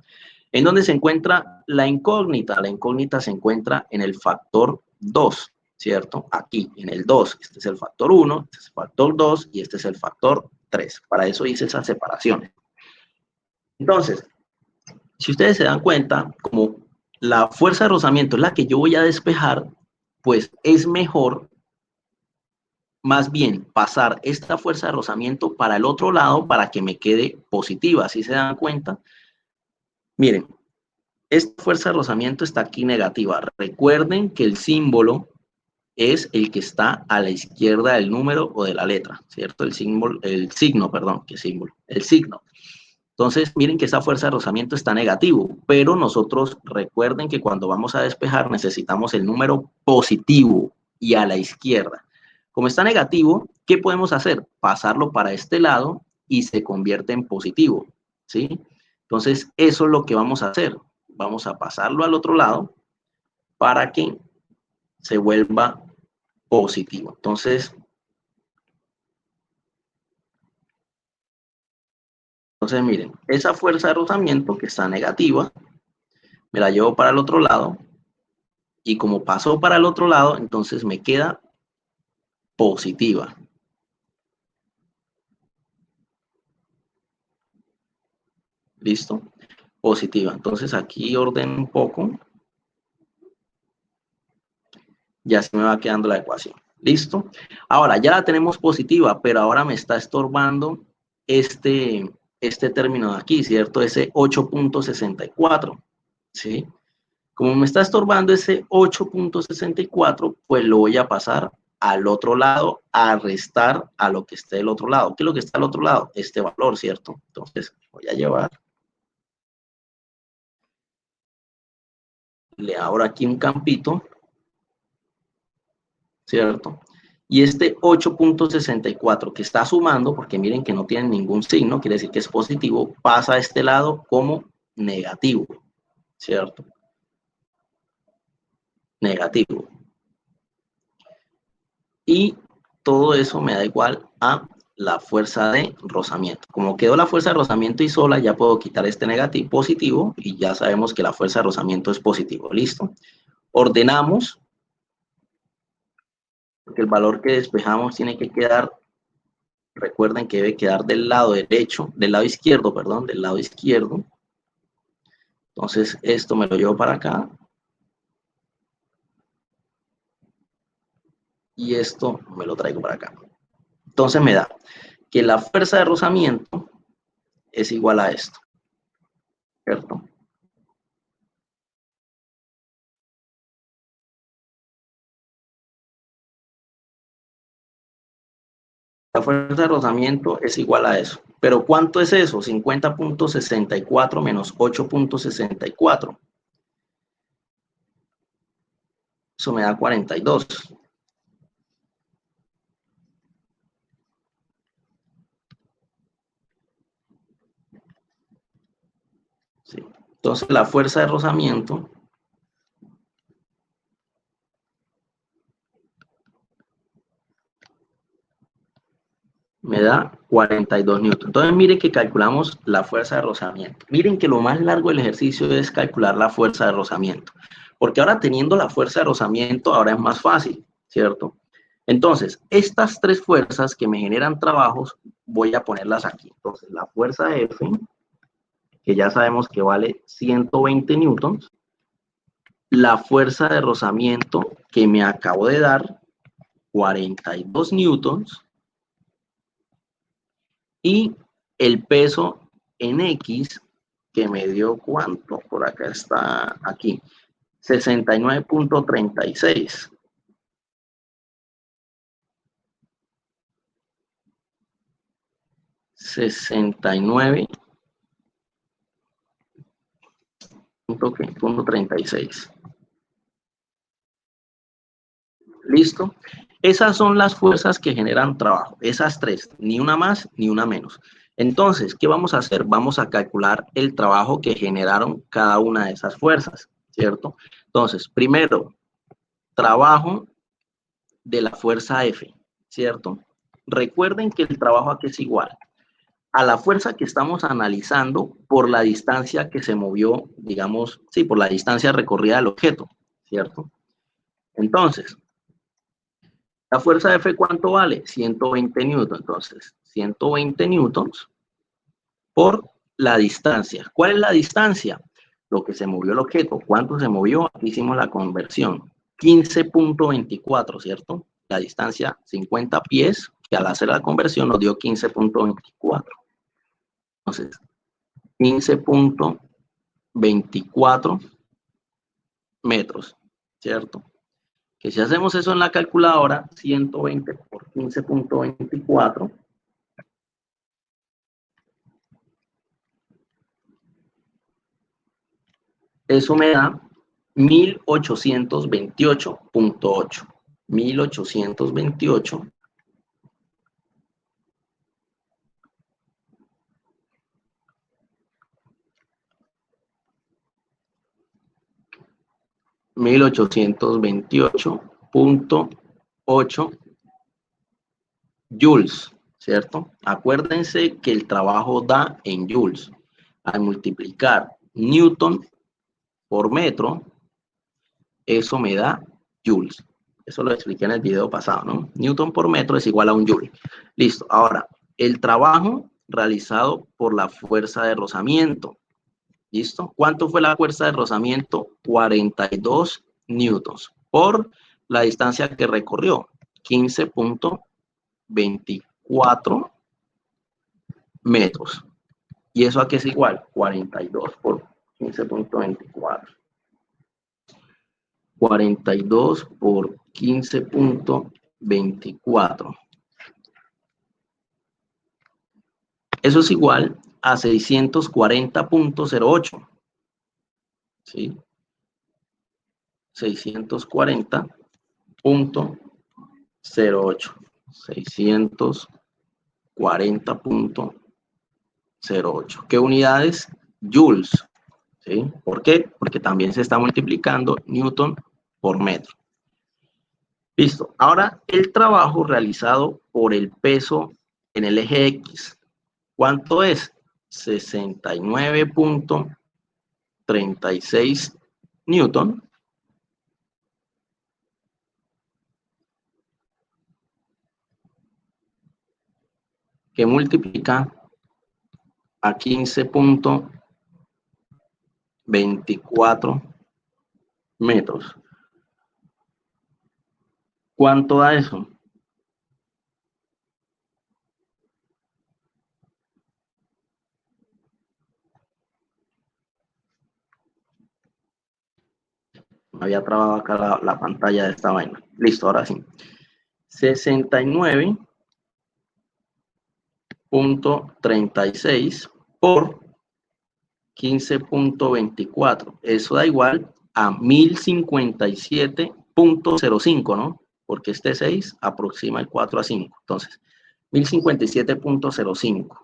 ¿En dónde se encuentra la incógnita? La incógnita se encuentra en el factor 2, ¿cierto? Aquí, en el 2. Este es el factor 1, este es el factor 2 y este es el factor 3. Para eso hice esas separaciones. Entonces, si ustedes se dan cuenta, como la fuerza de rozamiento es la que yo voy a despejar, pues es mejor más bien pasar esta fuerza de rozamiento para el otro lado para que me quede positiva. ¿Sí se dan cuenta? Miren, esta fuerza de rozamiento está aquí negativa. Recuerden que el símbolo es el que está a la izquierda del número o de la letra, ¿cierto? El signo, perdón, ¿qué símbolo? El signo. Entonces, miren que esa fuerza de rozamiento está negativo, pero nosotros recuerden que cuando vamos a despejar necesitamos el número positivo y a la izquierda. Como está negativo, ¿qué podemos hacer? Pasarlo para este lado y se convierte en positivo, ¿sí? Entonces, eso es lo que vamos a hacer. Vamos a pasarlo al otro lado para que se vuelva positivo. Entonces miren, esa fuerza de rozamiento que está negativa, me la llevo para el otro lado y como pasó para el otro lado, entonces me queda positiva. ¿Listo? Positiva. Entonces aquí ordeno un poco. Ya se me va quedando la ecuación. ¿Listo? Ahora ya la tenemos positiva, pero ahora me está estorbando este término de aquí, ¿cierto? Ese 8.64. ¿Sí? Como me está estorbando ese 8.64, pues lo voy a pasar al otro lado, a restar a lo que esté del otro lado. ¿Qué es lo que está al otro lado? Este valor, ¿cierto? Entonces voy a llevar, le abro aquí un campito, ¿cierto? Y este 8.64 que está sumando, porque miren que no tiene ningún signo, quiere decir que es positivo, pasa a este lado como negativo, ¿cierto? Negativo. Y todo eso me da igual a la fuerza de rozamiento. Como quedó la fuerza de rozamiento y sola, ya puedo quitar este negativo, positivo, y ya sabemos que la fuerza de rozamiento es positivo. ¿Listo? Ordenamos, porque el valor que despejamos tiene que quedar, recuerden que debe quedar del lado derecho, del lado izquierdo, perdón, del lado izquierdo. Entonces, esto me lo llevo para acá. Y esto me lo traigo para acá. Entonces me da que la fuerza de rozamiento es igual a esto, ¿cierto? La fuerza de rozamiento es igual a eso. Pero ¿cuánto es eso? 50.64 menos 8.64. Eso me da 42. ¿Sí? Entonces la fuerza de rozamiento me da 42 newton. Entonces miren que calculamos la fuerza de rozamiento. Miren que lo más largo del ejercicio es calcular la fuerza de rozamiento. Porque ahora teniendo la fuerza de rozamiento, ahora es más fácil, ¿cierto? Entonces, estas tres fuerzas que me generan trabajos, voy a ponerlas aquí. Entonces, la fuerza F, que ya sabemos que vale 120 newtons, la fuerza de rozamiento que me acabo de dar, 42 newtons, y el peso en X, que me dio cuánto, por acá está, aquí, 69.36. 69.36. ¿Listo? Esas son las fuerzas que generan trabajo, esas tres, ni una más ni una menos. Entonces, ¿qué vamos a hacer? Vamos a calcular el trabajo que generaron cada una de esas fuerzas, ¿cierto? Entonces, primero, trabajo de la fuerza F, ¿cierto? Recuerden que el trabajo aquí es igual a la fuerza que estamos analizando por la distancia que se movió, digamos, sí, por la distancia recorrida del objeto, ¿cierto? Entonces, la fuerza F, ¿cuánto vale? 120 newtons. Entonces, 120 newtons por la distancia. ¿Cuál es la distancia? Lo que se movió el objeto. ¿Cuánto se movió? Aquí hicimos la conversión. 15.24, ¿cierto? La distancia 50 pies, que al hacer la conversión nos dio 15.24. Entonces, 15.24 metros, ¿cierto? Que si hacemos eso en la calculadora, 120 por 15.24, eso me da 1828.8. 1828 1828.8 8 joules, ¿cierto? Acuérdense que el trabajo da en joules. Al multiplicar newton por metro, eso me da joules. Eso lo expliqué en el video pasado, ¿no? Newton por metro es igual a un joule. Listo. Ahora, el trabajo realizado por la fuerza de rozamiento. ¿Listo? ¿Cuánto fue la fuerza de rozamiento? 42 newtons por la distancia que recorrió, 15.24 metros. ¿Y eso a qué es igual? 42 por 15.24. 42 por 15.24. Eso es igual a 640.08. ¿Sí? 640.08. 640.08. ¿Qué unidades? Joules. ¿Sí? ¿Por qué? Porque también se está multiplicando newton por metro. Listo. Ahora, el trabajo realizado por el peso en el eje X. ¿Cuánto es? 69.36 newton. Que multiplica a 15.24 metros. ¿Cuánto da eso? Me había trabado acá la pantalla de esta vaina. Listo, ahora sí. 69.36 por 15.24. Eso da igual a 1057.05, ¿no? Porque este 6 aproxima el 4 a 5. Entonces, 1057.05.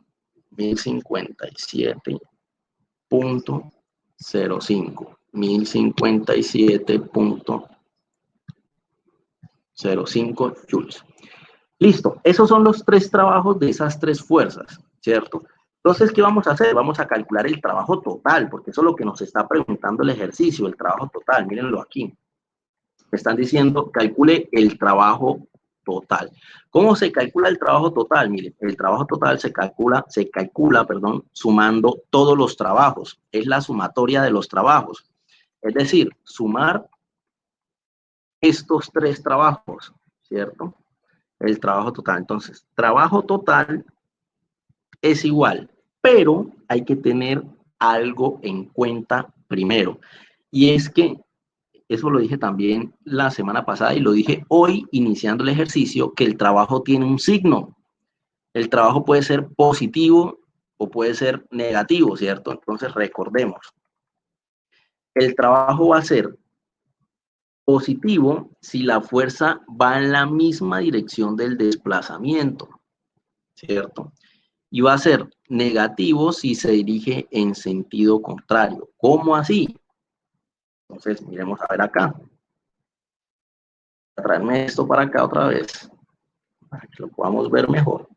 1057.05. 1057.05 joules. Listo, esos son los tres trabajos de esas tres fuerzas, ¿cierto? Entonces, ¿qué vamos a hacer? Vamos a calcular el trabajo total, porque eso es lo que nos está preguntando el ejercicio, el trabajo total. Mírenlo aquí. Me están diciendo, calcule el trabajo total. ¿Cómo se calcula el trabajo total? Miren, el trabajo total se calcula, sumando todos los trabajos. Es la sumatoria de los trabajos. Es decir, sumar estos tres trabajos, ¿cierto? El trabajo total. Entonces, trabajo total es igual, pero hay que tener algo en cuenta primero. Y es que, eso lo dije también la semana pasada y lo dije hoy iniciando el ejercicio, que el trabajo tiene un signo. El trabajo puede ser positivo o puede ser negativo, ¿cierto? Entonces, recordemos, el trabajo va a ser positivo si la fuerza va en la misma dirección del desplazamiento, ¿cierto? Y va a ser negativo si se dirige en sentido contrario. ¿Cómo así? Entonces, miremos a ver acá. Traerme esto para acá otra vez, para que lo podamos ver mejor.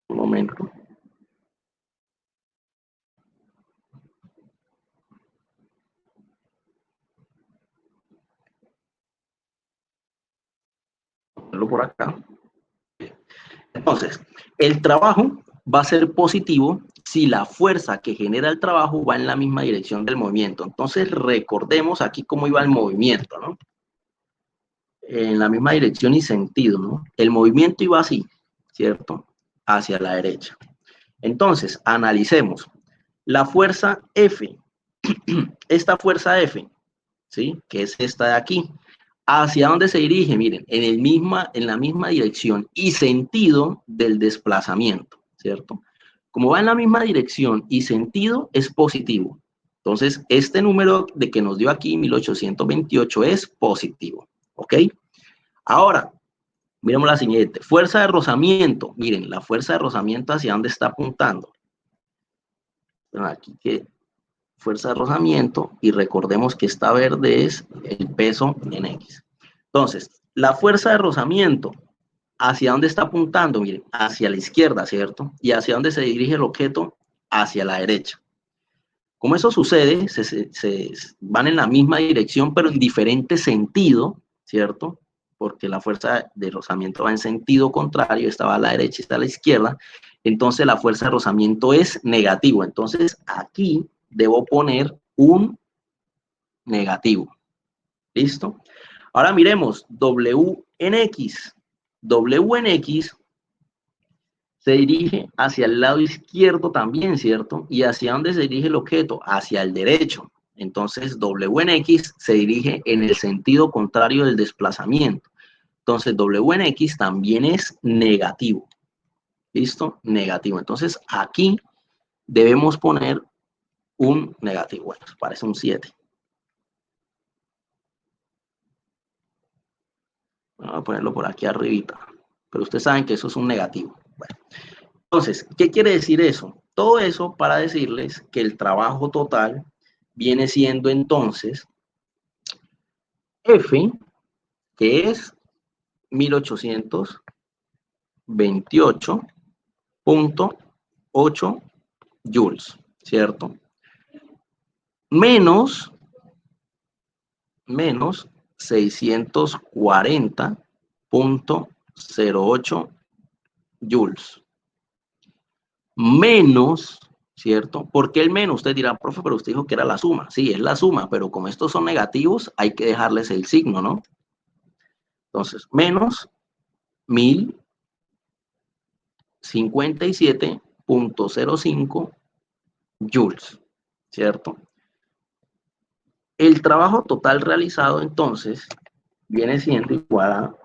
Un momento. Ponerlo por acá. Entonces, el trabajo va a ser positivo si la fuerza que genera el trabajo va en la misma dirección del movimiento. Entonces, recordemos aquí cómo iba el movimiento, ¿no? En la misma dirección y sentido, ¿no? El movimiento iba así, ¿cierto? Hacia la derecha. Entonces, analicemos. La fuerza F, esta fuerza F, ¿sí? Que es esta de aquí. ¿Hacia dónde se dirige? Miren, en la misma dirección y sentido del desplazamiento, ¿cierto? Como va en la misma dirección y sentido, es positivo. Entonces, este número de que nos dio aquí, 1828, es positivo, ¿ok? Ahora, miremos la siguiente. Fuerza de rozamiento. Miren, la fuerza de rozamiento, ¿hacia dónde está apuntando? Bueno, aquí que fuerza de rozamiento, y recordemos que esta verde es el peso en X. Entonces, la fuerza de rozamiento, ¿hacia dónde está apuntando? Miren, hacia la izquierda, ¿cierto? ¿Y hacia dónde se dirige el objeto? Hacia la derecha. Como eso sucede, se van en la misma dirección, pero en diferente sentido, ¿cierto? Porque la fuerza de rozamiento va en sentido contrario, esta va a la derecha y esta a la izquierda, entonces la fuerza de rozamiento es negativo. Entonces aquí debo poner un negativo. ¿Listo? Ahora miremos W en X. W en X se dirige hacia el lado izquierdo también, ¿cierto? ¿Y hacia dónde se dirige el objeto? Hacia el derecho. Entonces, W en X se dirige en el sentido contrario del desplazamiento. Entonces, W en X también es negativo. ¿Listo? Negativo. Entonces, aquí debemos poner un negativo. Bueno, parece un 7. Vamos a ponerlo por aquí arribita. Pero ustedes saben que eso es un negativo. Bueno. Entonces, ¿qué quiere decir eso? Todo eso para decirles que el trabajo total viene siendo entonces F, que es 1828.8 joules, ¿cierto? Menos 640.08 joules. Menos, ¿cierto? ¿Por qué el menos? Usted dirá, profe, pero usted dijo que era la suma. Sí, es la suma, pero como estos son negativos, hay que dejarles el signo, ¿no? Entonces, menos 1057.05 joules, ¿cierto? El trabajo total realizado, entonces, viene siendo igual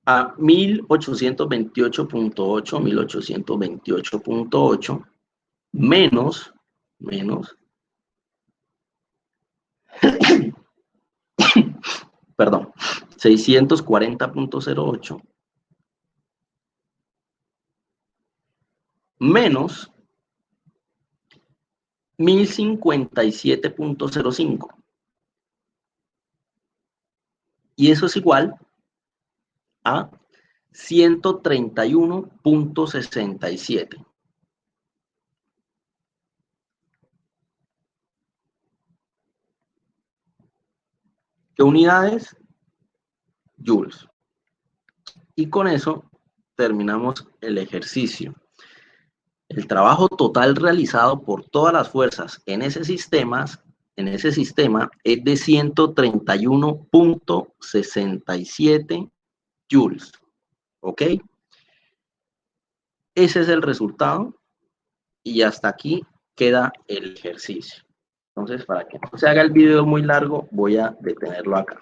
a 1828.8 menos, perdón, 640.08 menos 1057.05. Y eso es igual a 131.67. ¿Qué unidades? Joules. Y con eso terminamos el ejercicio. El trabajo total realizado por todas las fuerzas en ese sistema es de 131.67 joules. ¿Ok? Ese es el resultado y hasta aquí queda el ejercicio. Entonces, para que no se haga el video muy largo, voy a detenerlo acá.